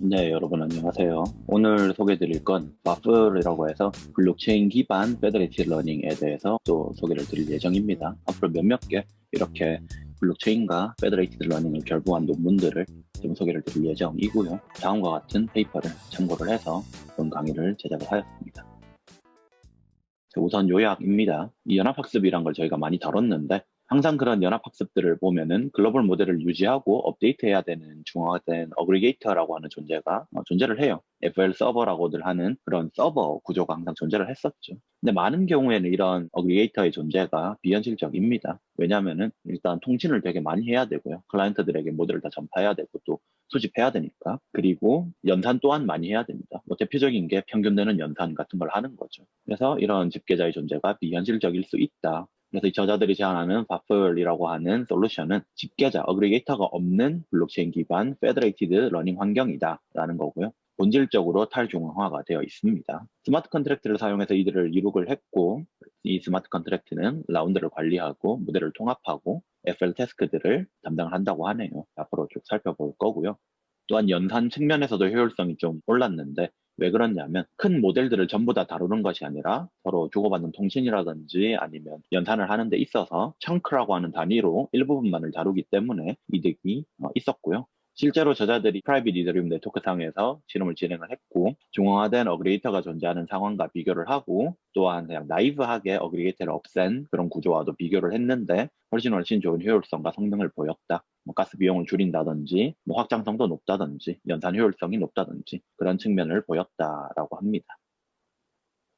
네, 여러분 안녕하세요. 오늘 소개드릴 건 와플이라고 해서 블록체인 기반 페더레이티드 러닝에 대해서 또 소개를 드릴 예정입니다. 앞으로 몇몇 개 이렇게 블록체인과 페더레이티드 러닝을 결부한 논문들을 좀 소개를 드릴 예정이고요. 다음과 같은 페이퍼를 참고를 해서 이번 강의를 제작을 하였습니다. 우선 요약입니다. 이 연합학습이란 걸 저희가 많이 다뤘는데 항상 그런 연합학습들을 보면은 글로벌 모델을 유지하고 업데이트해야 되는 중앙화된 어그리게이터라고 하는 존재가 존재를 해요. FL 서버라고들 하는 그런 서버 구조가 항상 존재를 했었죠. 근데 많은 경우에는 이런 어그리게이터의 존재가 비현실적입니다. 왜냐하면은 일단 통신을 되게 많이 해야 되고요. 클라이언트들에게 모델을 다 전파해야 되고 또 수집해야 되니까. 그리고 연산 또한 많이 해야 됩니다. 뭐 대표적인 게 평균 되는 연산 같은 걸 하는 거죠. 그래서 이런 집계자의 존재가 비현실적일 수 있다. 그래서 이 저자들이 제안하는 바플이라고 하는 솔루션은 집계자, 어그리게이터가 없는 블록체인 기반 페더레이티드 러닝 환경이다 라는 거고요. 본질적으로 탈중앙화가 되어 있습니다. 스마트 컨트랙트를 사용해서 이들을 이룩을 했고, 이 스마트 컨트랙트는 라운드를 관리하고 모델을 통합하고 FL 태스크들을 담당한다고 하네요. 앞으로 쭉 살펴볼 거고요. 또한 연산 측면에서도 효율성이 좀 올랐는데 왜 그러냐면 큰 모델들을 전부 다 다루는 것이 아니라 서로 주고받는 통신이라든지 아니면 연산을 하는 데 있어서 청크라고 하는 단위로 일부분만을 다루기 때문에 이득이 있었고요. 실제로 저자들이 프라이빗 이더리움 네트워크 상에서 실험을 진행을 했고 중앙화된 어그리게이터가 존재하는 상황과 비교를 하고 또한 그냥 나이브하게 어그리게이터를 없앤 그런 구조와도 비교를 했는데 훨씬 좋은 효율성과 성능을 보였다. 뭐 가스 비용을 줄인다든지 뭐 확장성도 높다든지 연산 효율성이 높다든지 그런 측면을 보였다라고 합니다.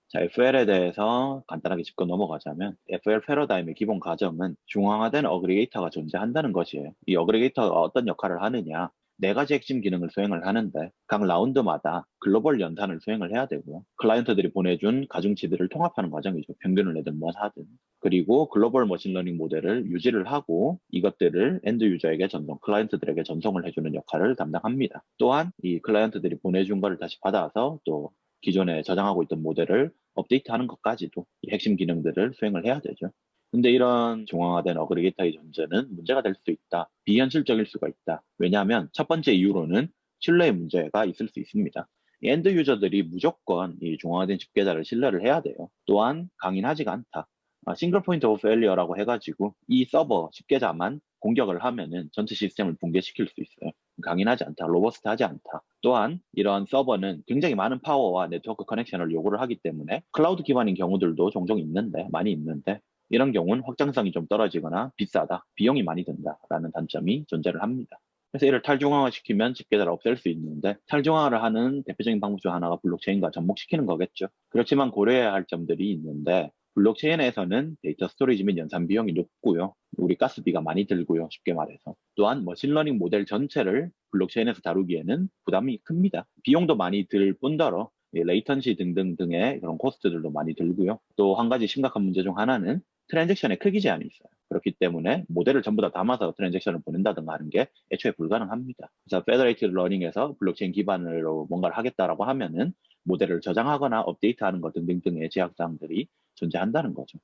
자, FL에 대해서 간단하게 짚고 넘어가자면 FL 패러다임의 기본 가정은 중앙화된 어그리게이터가 존재한다는 것이에요. 이 어그리게이터가 어떤 역할을 하느냐, 네 가지 핵심 기능을 수행을 하는데 각 라운드마다 글로벌 연산을 수행을 해야 되고요. 클라이언트들이 보내준 가중치들을 통합하는 과정이죠. 평균을 내든 뭘 하든. 그리고 글로벌 머신러닝 모델을 유지를 하고 이것들을 엔드 유저에게 전송, 클라이언트들에게 전송을 해주는 역할을 담당합니다. 또한 이 클라이언트들이 보내준 거를 다시 받아서 또 기존에 저장하고 있던 모델을 업데이트하는 것까지도 이 핵심 기능들을 수행을 해야 되죠. 근데 이런 중앙화된 어그리게이터의 존재는 문제가 될 수 있다. 비현실적일 수가 있다. 왜냐하면 첫 번째 이유로는 신뢰의 문제가 있을 수 있습니다. 이 엔드 유저들이 무조건 이 중앙화된 집계자를 신뢰를 해야 돼요. 또한 강인하지가 않다. 싱글 포인트 오브 페일리어라고 해가지고 이 서버 집계자만 공격을 하면은 전체 시스템을 붕괴시킬 수 있어요. 강인하지 않다, 로버스트하지 않다. 또한 이러한 서버는 굉장히 많은 파워와 네트워크 커넥션을 요구를 하기 때문에 클라우드 기반인 경우들도 종종 있는데, 많이 있는데 이런 경우는 확장성이 좀 떨어지거나 비싸다, 비용이 많이 든다라는 단점이 존재를 합니다. 그래서 이를 탈중앙화시키면 집계자를 없앨 수 있는데 탈중앙화를 하는 대표적인 방법 중 하나가 블록체인과 접목시키는 거겠죠. 그렇지만 고려해야 할 점들이 있는데 블록체인에서는 데이터 스토리지 및 연산 비용이 높고요. 우리 가스비가 많이 들고요. 쉽게 말해서. 또한 머신러닝 모델 전체를 블록체인에서 다루기에는 부담이 큽니다. 비용도 많이 들 뿐더러 레이턴시 등등등의 그런 코스트들도 많이 들고요. 또 한 가지 심각한 문제 중 하나는 트랜잭션의 크기 제한이 있어요. 그렇기 때문에 모델을 전부 다 담아서 트랜잭션을 보낸다든가 하는 게 애초에 불가능합니다. 그래서 페더레이티드 러닝에서 블록체인 기반으로 뭔가를 하겠다라고 하면은 모델을 저장하거나 업데이트하는 것 등등등의 제약사항들이 존재한다는 거죠.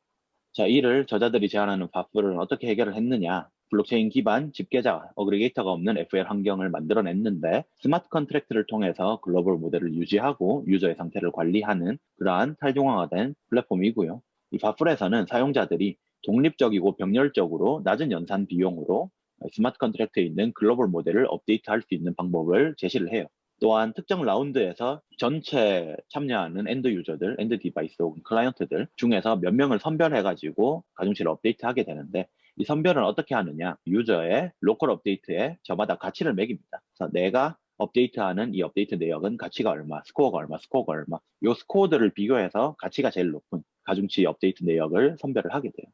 자, 이를 저자들이 제안하는 바프를 어떻게 해결을 했느냐? 블록체인 기반 집계자, 어그리게이터가 없는 FL 환경을 만들어냈는데 스마트 컨트랙트를 통해서 글로벌 모델을 유지하고 유저의 상태를 관리하는 그러한 탈중앙화된 플랫폼이고요. 이 바풀에서는 사용자들이 독립적이고 병렬적으로 낮은 연산 비용으로 스마트 컨트랙트에 있는 글로벌 모델을 업데이트할 수 있는 방법을 제시를 해요. 또한 특정 라운드에서 전체 참여하는 엔드 유저들, 엔드 디바이스 혹은 클라이언트들 중에서 몇 명을 선별해가지고 가중치를 업데이트하게 되는데 이 선별은 어떻게 하느냐? 유저의 로컬 업데이트에 저마다 가치를 매깁니다. 그래서 내가 업데이트하는 이 업데이트 내역은 가치가 얼마, 스코어가 얼마, 스코어가 얼마. 이 스코어들을 비교해서 가치가 제일 높은 가중치 업데이트 내역을 선별을 하게 돼요.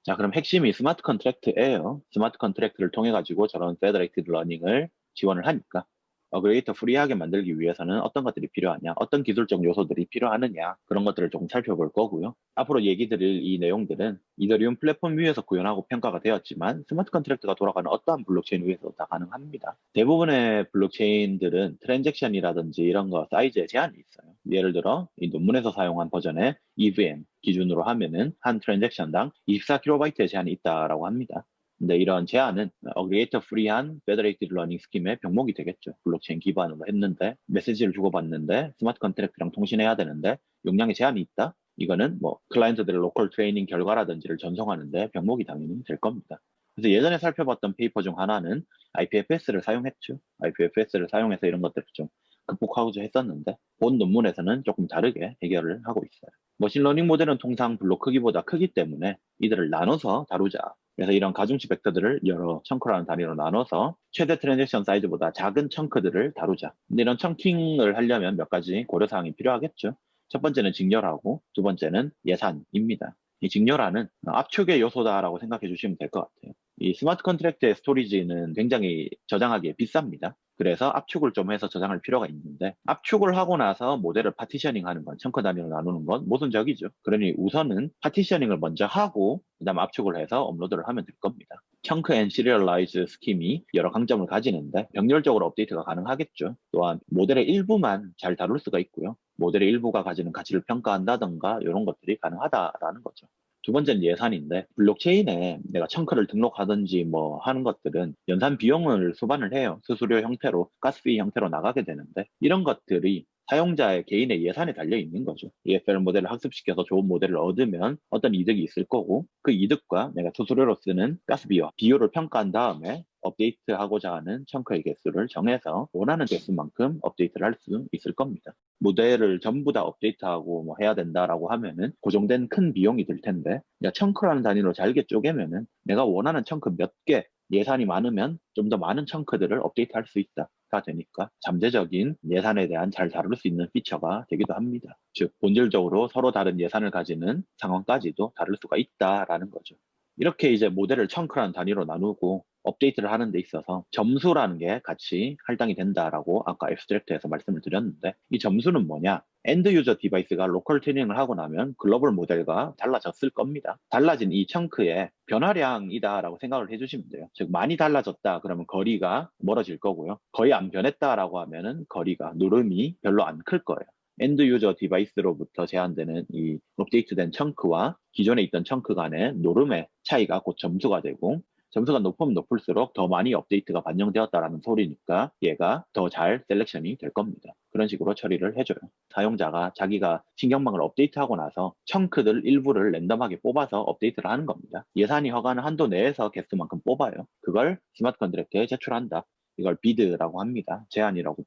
자, 그럼 핵심이 스마트 컨트랙트예요. 스마트 컨트랙트를 통해 가지고 저런 페더레이티드 러닝을 지원을 하니까 어그리게이터 프리하게 만들기 위해서는 어떤 것들이 필요하냐, 어떤 기술적 요소들이 필요하느냐 그런 것들을 조금 살펴볼 거고요. 앞으로 얘기 드릴 이 내용들은 이더리움 플랫폼 위에서 구현하고 평가가 되었지만 스마트 컨트랙트가 돌아가는 어떠한 블록체인 위에서도 다 가능합니다. 대부분의 블록체인들은 트랜잭션이라든지 이런 거 사이즈에 제한이 있어요. 예를 들어 이 논문에서 사용한 버전의 EVM 기준으로 하면은 한 트랜잭션당 24KB 제한이 있다라고 합니다. 근데 이런 제안은 어그리게이터 프리한 페더레이티드 러닝 스킴의 병목이 되겠죠. 블록체인 기반으로 했는데 메시지를 주고받는데 스마트 컨트랙트랑 통신해야 되는데 용량에 제한이 있다. 이거는 뭐 클라이언트들의 로컬 트레이닝 결과라든지를 전송하는데 병목이 당연히 될 겁니다. 그래서 예전에 살펴봤던 페이퍼 중 하나는 IPFS를 사용했죠. IPFS를 사용해서 이런 것들을 좀 극복하고자 했었는데 본 논문에서는 조금 다르게 해결을 하고 있어요. 머신러닝 모델은 통상 블록 크기보다 크기 때문에 이들을 나눠서 다루자. 그래서 이런 가중치 벡터들을 여러 청크라는 단위로 나눠서 최대 트랜잭션 사이즈보다 작은 청크들을 다루자. 근데 이런 청킹을 하려면 몇 가지 고려사항이 필요하겠죠. 첫 번째는 직렬하고 두 번째는 예산입니다. 이 직렬하는 압축의 요소다라고 생각해 주시면 될 것 같아요. 이 스마트 컨트랙트의 스토리지는 굉장히 저장하기에 비쌉니다. 그래서 압축을 좀 해서 저장할 필요가 있는데 압축을 하고 나서 모델을 파티셔닝 하는 건 청크 단위로 나누는 건 모순적이죠. 그러니 우선은 파티셔닝을 먼저 하고 그다음 압축을 해서 업로드를 하면 될 겁니다. 청크 앤 시리얼라이즈 스킴이 여러 강점을 가지는데 병렬적으로 업데이트가 가능하겠죠. 또한 모델의 일부만 잘 다룰 수가 있고요. 모델의 일부가 가지는 가치를 평가한다던가 이런 것들이 가능하다라는 거죠. 두 번째는 예산인데 블록체인에 내가 청크를 등록하든지 뭐 하는 것들은 연산 비용을 수반을 해요. 수수료 형태로 가스피 형태로 나가게 되는데 이런 것들이 사용자의 개인의 예산에 달려 있는 거죠. EFL 모델을 학습시켜서 좋은 모델을 얻으면 어떤 이득이 있을 거고 그 이득과 내가 수수료로 쓰는 가스비와 비율을 평가한 다음에 업데이트하고자 하는 청크의 개수를 정해서 원하는 개수만큼 업데이트를 할 수 있을 겁니다. 모델을 전부 다 업데이트하고 뭐 해야 된다라고 하면은 고정된 큰 비용이 들 텐데 청크라는 단위로 잘게 쪼개면은 내가 원하는 청크 몇 개 예산이 많으면 좀 더 많은 청크들을 업데이트할 수 있다가 되니까 잠재적인 예산에 대한 잘 다룰 수 있는 피처가 되기도 합니다. 즉 본질적으로 서로 다른 예산을 가지는 상황까지도 다룰 수가 있다라는 거죠. 이렇게 이제 모델을 청크라는 단위로 나누고 업데이트를 하는 데 있어서 점수라는 게 같이 할당이 된다라고 아까 앱스트랙트에서 말씀을 드렸는데 이 점수는 뭐냐? 엔드 유저 디바이스가 로컬 튜닝을 하고 나면 글로벌 모델과 달라졌을 겁니다. 달라진 이 청크의 변화량이다라고 생각을 해주시면 돼요. 즉 많이 달라졌다 그러면 거리가 멀어질 거고요. 거의 안 변했다라고 하면은 거리가 누름이 별로 안 클 거예요. 엔드 유저 디바이스로부터 제한되는 이 업데이트된 청크와 기존에 있던 청크 간의 노름의 차이가 곧 점수가 되고 점수가 높으면 높을수록 더 많이 업데이트가 반영되었다라는 소리니까 얘가 더 잘 셀렉션이 될 겁니다. 그런 식으로 처리를 해줘요. 사용자가 자기가 신경망을 업데이트하고 나서 청크들 일부를 랜덤하게 뽑아서 업데이트를 하는 겁니다. 예산이 허가하는 한도 내에서 개수만큼 뽑아요. 그걸 스마트 컨트랙트에 제출한다. 이걸 비드라고 합니다. 제한이라고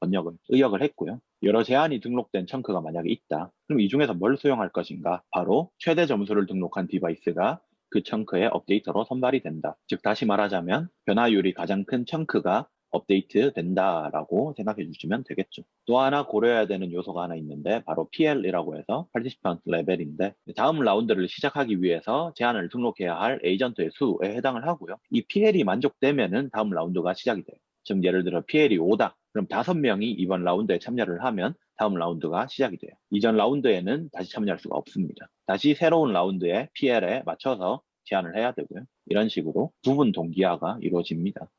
의역을 했고요. 여러 제한이 등록된 청크가 만약에 있다. 그럼 이 중에서 뭘 수용할 것인가? 바로 최대 점수를 등록한 디바이스가 그 청크의 업데이터로 선발이 된다. 즉 다시 말하자면 변화율이 가장 큰 청크가 업데이트 된다라고 생각해 주시면 되겠죠. 또 하나 고려해야 되는 요소가 하나 있는데 바로 PL이라고 해서 Participant 레벨인데 다음 라운드를 시작하기 위해서 제한을 등록해야 할 에이전트의 수에 해당을 하고요. 이 PL이 만족되면은 다음 라운드가 시작이 돼요. 즉 예를 들어 PL이 5다. 그럼 5명이 이번 라운드에 참여를 하면 다음 라운드가 시작이 돼요. 이전 라운드에는 다시 참여할 수가 없습니다. 다시 새로운 라운드의 PL에 맞춰서 제한을 해야 되고요. 이런 식으로 부분 동기화가 이루어집니다.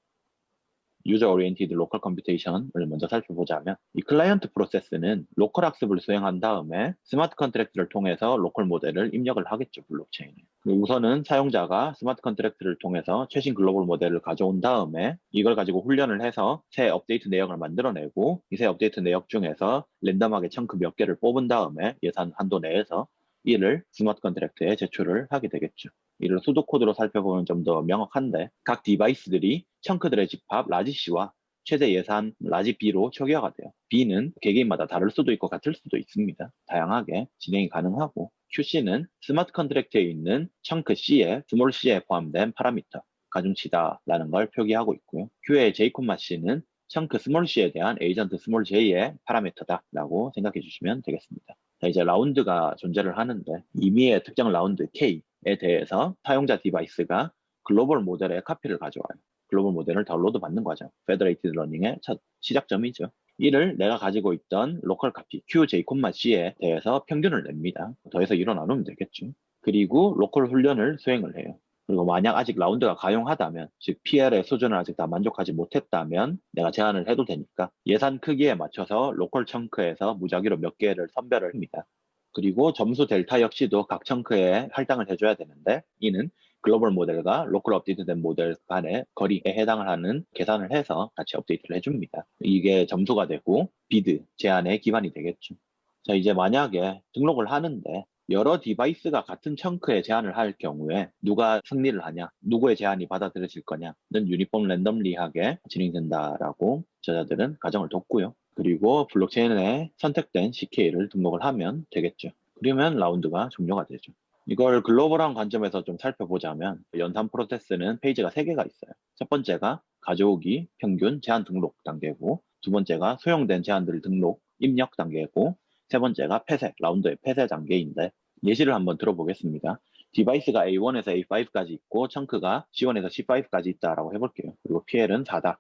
유저 오리엔티드 로컬 컴퓨테이션을 먼저 살펴보자면 이 클라이언트 프로세스는 로컬 학습을 수행한 다음에 스마트 컨트랙트를 통해서 로컬 모델을 입력을 하겠죠, 블록체인에. 우선은 사용자가 스마트 컨트랙트를 통해서 최신 글로벌 모델을 가져온 다음에 이걸 가지고 훈련을 해서 새 업데이트 내역을 만들어내고 이 새 업데이트 내역 중에서 랜덤하게 청크 몇 개를 뽑은 다음에 예산 한도 내에서 이를 스마트 컨트랙트에 제출을 하게 되겠죠. 이를 수도 코드로 살펴보면 좀 더 명확한데 각 디바이스들이 청크들의 집합 라지 C와 최대 예산 라지 B로 초기화가 돼요. B는 개개인마다 다를 수도 있고 같을 수도 있습니다. 다양하게 진행이 가능하고 QC는 스마트 컨트랙트에 있는 청크 C에 스몰 C에 포함된 파라미터 가중치다라는 걸 표기하고 있고요. Q의 J콤마 C는 청크 스몰 C에 대한 에이전트 스몰 J의 파라미터다라고 생각해 주시면 되겠습니다. 자, 이제 라운드가 존재를 하는데 임의의 특정 라운드 K에 대해서 사용자 디바이스가 글로벌 모델의 카피를 가져와요. 글로벌 모델을 다운로드 받는 과정. 페더레이티드 러닝의 첫 시작점이죠. 이를 내가 가지고 있던 로컬 카피 QJ,C에 대해서 평균을 냅니다. 더해서 2로 나누면 되겠죠. 그리고 로컬 훈련을 수행을 해요. 그리고 만약 아직 라운드가 가용하다면, 즉 PL의 수준을 아직 다 만족하지 못했다면 내가 제한을 해도 되니까 예산 크기에 맞춰서 로컬 청크에서 무작위로 몇 개를 선별을 합니다. 그리고 점수 델타 역시도 각 청크에 할당을 해줘야 되는데 이는 글로벌 모델과 로컬 업데이트된 모델 간의 거리에 해당을 하는 계산을 해서 같이 업데이트를 해줍니다. 이게 점수가 되고 비드 제한에 기반이 되겠죠. 자, 이제 만약에 등록을 하는데 여러 디바이스가 같은 청크에 제한을 할 경우에 누가 승리를 하냐, 누구의 제한이 받아들여질 거냐는 유니폼 랜덤리하게 진행된다라고 저자들은 가정을 뒀고요. 그리고 블록체인에 선택된 CK를 등록을 하면 되겠죠. 그러면 라운드가 종료가 되죠. 이걸 글로벌한 관점에서 좀 살펴보자면 연산 프로세스는 페이지가 3개가 있어요. 첫 번째가 가져오기, 평균, 제한 등록 단계고, 두 번째가 소용된 제한들 등록, 입력 단계고, 세 번째가 폐쇄, 라운드의 폐쇄 단계인데 예시를 한번 들어보겠습니다. 디바이스가 A1에서 A5까지 있고 청크가 C1에서 C5까지 있다라고 해볼게요. 그리고 PL은 4다.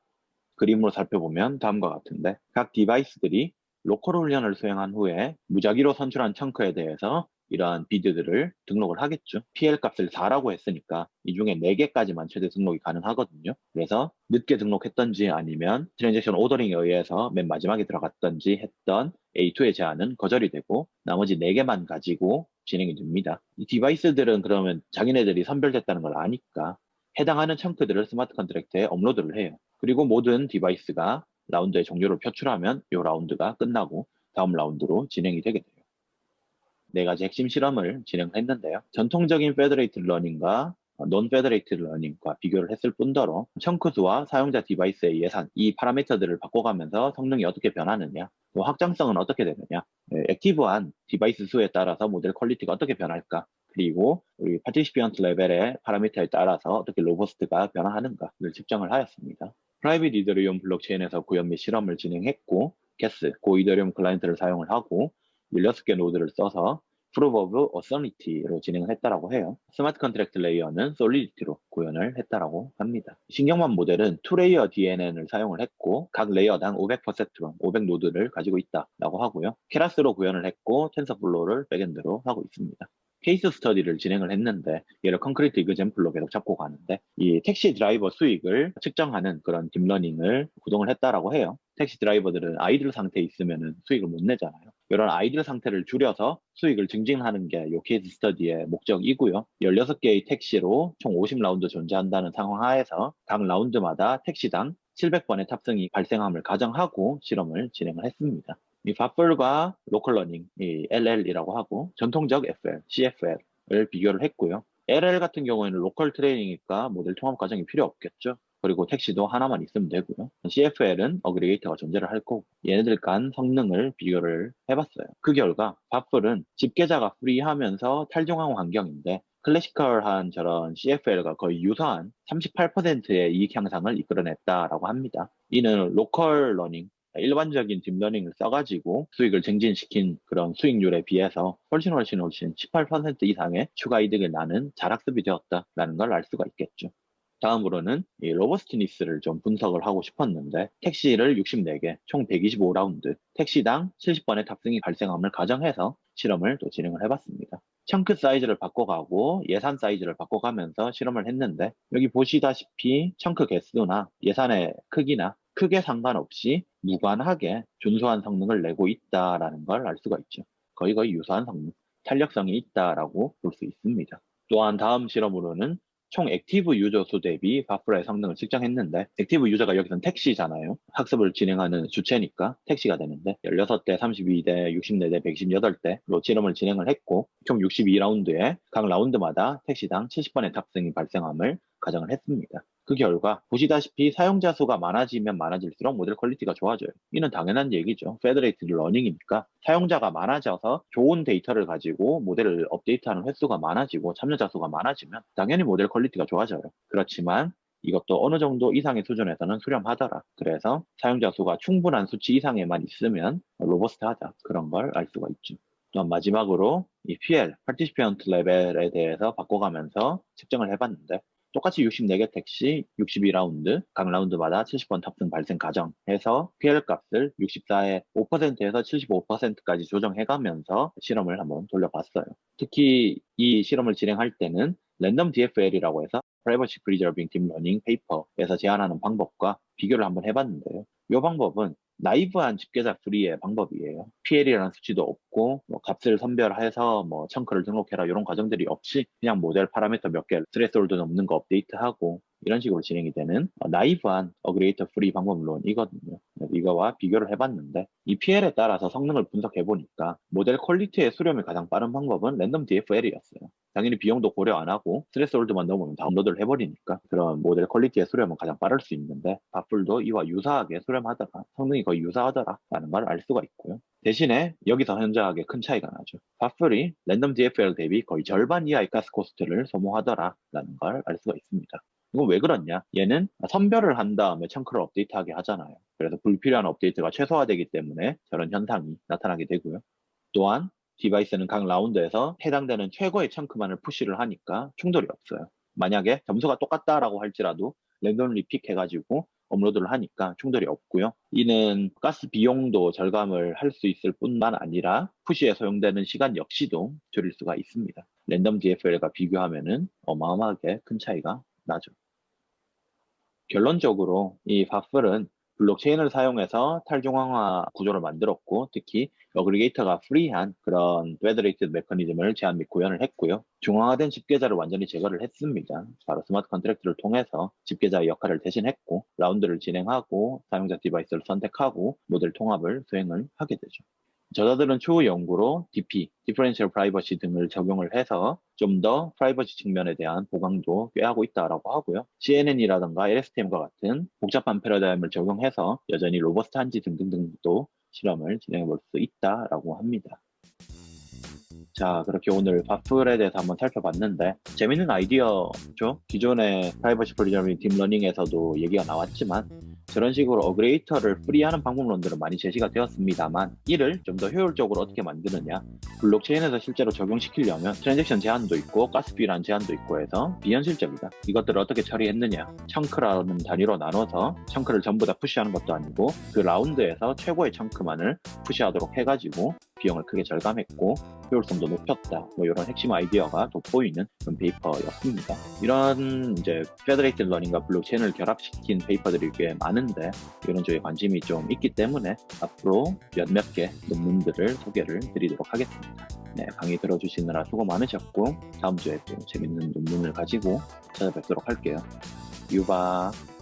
그림으로 살펴보면 다음과 같은데 각 디바이스들이 로컬 훈련을 수행한 후에 무작위로 선출한 청크에 대해서 이러한 비드들을 등록을 하겠죠. PL 값을 4라고 했으니까 이 중에 4개까지만 최대 등록이 가능하거든요. 그래서 늦게 등록했던지 아니면 트랜잭션 오더링에 의해서 맨 마지막에 들어갔던지 했던 A2의 제한은 거절이 되고 나머지 4개만 가지고 진행이 됩니다. 이 디바이스들은 그러면 자기네들이 선별됐다는 걸 아니까 해당하는 청크들을 스마트 컨트랙트에 업로드를 해요. 그리고 모든 디바이스가 라운드의 종료를 표출하면 이 라운드가 끝나고 다음 라운드로 진행이 되게 돼요. 4가지 핵심 실험을 진행했는데요. 전통적인 페더레이티드 러닝과 논 페더레이티드 러닝과 비교를 했을 뿐더러 청크수와 사용자 디바이스의 예산, 이 파라미터들을 바꿔가면서 성능이 어떻게 변하느냐, 또 확장성은 어떻게 되느냐, 액티브한 디바이스 수에 따라서 모델 퀄리티가 어떻게 변할까, 그리고 우리 파티시피언트 레벨의 파라미터에 따라서 어떻게 로버스트가 변화하는가를 측정을 하였습니다. 프라이빗 이더리움 블록체인에서 구현 및 실험을 진행했고, 게스, 고 이더리움 클라이언트를 사용을 하고 16개 노드를 써서 Proof of Authority로 진행을 했다라고 해요. 스마트 컨트랙트 레이어는 Solidity로 구현을 했다라고 합니다. 신경망 모델은 2레이어 DNN을 사용을 했고 각 레이어당 500%로 500노드를 가지고 있다라고 하고요. 케라스로 구현을 했고 텐서플로우를 백엔드로 하고 있습니다. 케이스 스터디를 진행을 했는데 얘를 콘크리트 이그젠플로 계속 잡고 가는데 이 택시 드라이버 수익을 측정하는 그런 딥러닝을 구동을 했다라고 해요. 택시 드라이버들은 아이들 상태에 있으면 수익을 못 내잖아요. 이런 아이들 상태를 줄여서 수익을 증진하는 게 이 케이스 스터디의 목적이고요. 16개의 택시로 총 50라운드 존재한다는 상황 하에서 각 라운드마다 택시당 700번의 탑승이 발생함을 가정하고 실험을 진행을 했습니다. 이 바플과 로컬러닝, 이 LL이라고 하고 전통적 FL, CFL을 비교를 했고요. LL 같은 경우에는 로컬 트레이닝이니까 모델 통합 과정이 필요 없겠죠. 그리고 택시도 하나만 있으면 되고요. CFL은 어그리게이터가 존재를 할 거고 얘네들 간 성능을 비교를 해봤어요. 그 결과 바플은 집계자가 프리하면서 탈중앙 환경인데 클래시컬한 저런 CFL과 거의 유사한 38%의 이익 향상을 이끌어냈다라고 합니다. 이는 로컬 러닝, 일반적인 딥러닝을 써가지고 수익을 증진시킨 그런 수익률에 비해서 훨씬 18% 이상의 추가 이득을 나는 잘학습이 되었다라는 걸 알 수가 있겠죠. 다음으로는 이 로버스티니스를 좀 분석을 하고 싶었는데 택시를 64개, 총 125라운드, 택시당 70번의 탑승이 발생함을 가정해서 실험을 또 진행을 해봤습니다. 청크 사이즈를 바꿔가고 예산 사이즈를 바꿔가면서 실험을 했는데 여기 보시다시피 청크 개수나 예산의 크기나 크게 상관없이 무관하게 준수한 성능을 내고 있다라는 걸 알 수가 있죠. 거의 유사한 성능, 탄력성이 있다라고 볼 수 있습니다. 또한 다음 실험으로는 총 액티브 유저 수 대비 바플의 성능을 측정했는데 액티브 유저가 여기서는 택시잖아요. 학습을 진행하는 주체니까 택시가 되는데 16대, 32대, 64대, 128대로 실험을 진행을 했고 총 62라운드에 각 라운드마다 택시당 70번의 탑승이 발생함을 가정을 했습니다. 그 결과 보시다시피 사용자 수가 많아지면 많아질수록 모델 퀄리티가 좋아져요. 이는 당연한 얘기죠. 페더레이티드 러닝이니까 사용자가 많아져서 좋은 데이터를 가지고 모델을 업데이트하는 횟수가 많아지고 참여자 수가 많아지면 당연히 모델 퀄리티가 좋아져요. 그렇지만 이것도 어느 정도 이상의 수준에서는 수렴하더라. 그래서 사용자 수가 충분한 수치 이상에만 있으면 로버스트하다. 그런 걸 알 수가 있죠. 또 마지막으로 이 PL, Participant 레벨에 대해서 바꿔가면서 측정을 해봤는데 똑같이 64개 택시 62라운드, 각 라운드마다 70번 탑승 발생 가정해서 PL 값을 64의 5%에서 75%까지 조정해가면서 실험을 한번 돌려봤어요. 특히 이 실험을 진행할 때는 랜덤 DFL이라고 해서 Privacy Preserving Deep Learning 페이퍼에서 제안하는 방법과 비교를 한번 해봤는데요. 이 방법은 나이브한 집계자 프리의 방법이에요. PL이라는 수치도 없고 뭐 값을 선별해서 뭐 청크를 등록해라 이런 과정들이 없이 그냥 모델 파라미터 몇 개 스레스홀드 넘는 거 업데이트하고 이런 식으로 진행이 되는 나이브한 어그리게이터 프리 방법론이거든요. 이거와 비교를 해봤는데 이 PL에 따라서 성능을 분석해보니까 모델 퀄리티의 수렴이 가장 빠른 방법은 랜덤 DFL이었어요. 당연히 비용도 고려 안 하고 스레스홀드만 넘으면 다운로드를 해버리니까 그런 모델 퀄리티의 수렴은 가장 빠를 수 있는데 바풀도 이와 유사하게 수렴하더라, 성능이 거의 유사하더라라는 걸 알 수가 있고요. 대신에 여기서 현저하게 큰 차이가 나죠. 바풀이 랜덤 DFL 대비 거의 절반 이하의 가스 코스트를 소모하더라라는 걸 알 수가 있습니다. 이건 왜 그렇냐? 얘는 선별을 한 다음에 청크를 업데이트하게 하잖아요. 그래서 불필요한 업데이트가 최소화되기 때문에 저런 현상이 나타나게 되고요. 또한 디바이스는 각 라운드에서 해당되는 최고의 청크만을 푸시를 하니까 충돌이 없어요. 만약에 점수가 똑같다라고 할지라도 랜덤리 픽해가지고 업로드를 하니까 충돌이 없고요. 이는 가스 비용도 절감을 할 수 있을 뿐만 아니라 푸시에 소요되는 시간 역시도 줄일 수가 있습니다. 랜덤 DFL과 비교하면은 어마어마하게 큰 차이가 나죠. 결론적으로 이 바플은 블록체인을 사용해서 탈중앙화 구조를 만들었고 특히 어그리게이터가 프리한 그런 페더레이티드 메커니즘을 제안 및 구현을 했고요. 중앙화된 집계자를 완전히 제거를 했습니다. 바로 스마트 컨트랙트를 통해서 집계자의 역할을 대신했고 라운드를 진행하고 사용자 디바이스를 선택하고 모델 통합을 수행을 하게 되죠. 저자들은 추후 연구로 DP, Differential Privacy 등을 적용을 해서 좀 더 프라이버시 측면에 대한 보강도 꾀하고 있다라고 하고요. CNN이라든가 LSTM과 같은 복잡한 패러다임을 적용해서 여전히 로버스트한지 등등등도 실험을 진행해 볼 수 있다라고 합니다. 자, 그렇게 오늘 바플에 대해서 한번 살펴봤는데 재밌는 아이디어죠. 기존의 프라이버시 프리저빙 딥러닝에서도 얘기가 나왔지만 저런 식으로 어그레이터를 프리하는 방법론들은 많이 제시가 되었습니다만 이를 좀 더 효율적으로 어떻게 만드느냐, 블록체인에서 실제로 적용시키려면 트랜잭션 제한도 있고 가스비라는 제한도 있고 해서 비현실적이다. 이것들을 어떻게 처리했느냐, 청크라는 단위로 나눠서 청크를 전부 다 푸시하는 것도 아니고 그 라운드에서 최고의 청크만을 푸시하도록 해가지고 비용을 크게 절감했고 효율성도 높였다. 뭐 이런 핵심 아이디어가 돋보이는 그런 페이퍼였습니다. 이런 이제 페더레이티드 러닝과 블록체인을 결합시킨 페이퍼들이 꽤 많은데 이런 쪽에 관심이 좀 있기 때문에 앞으로 몇몇 개 논문들을 소개를 드리도록 하겠습니다. 네, 강의 들어주시느라 수고 많으셨고 다음 주에 또 재밌는 논문을 가지고 찾아뵙도록 할게요. 유바.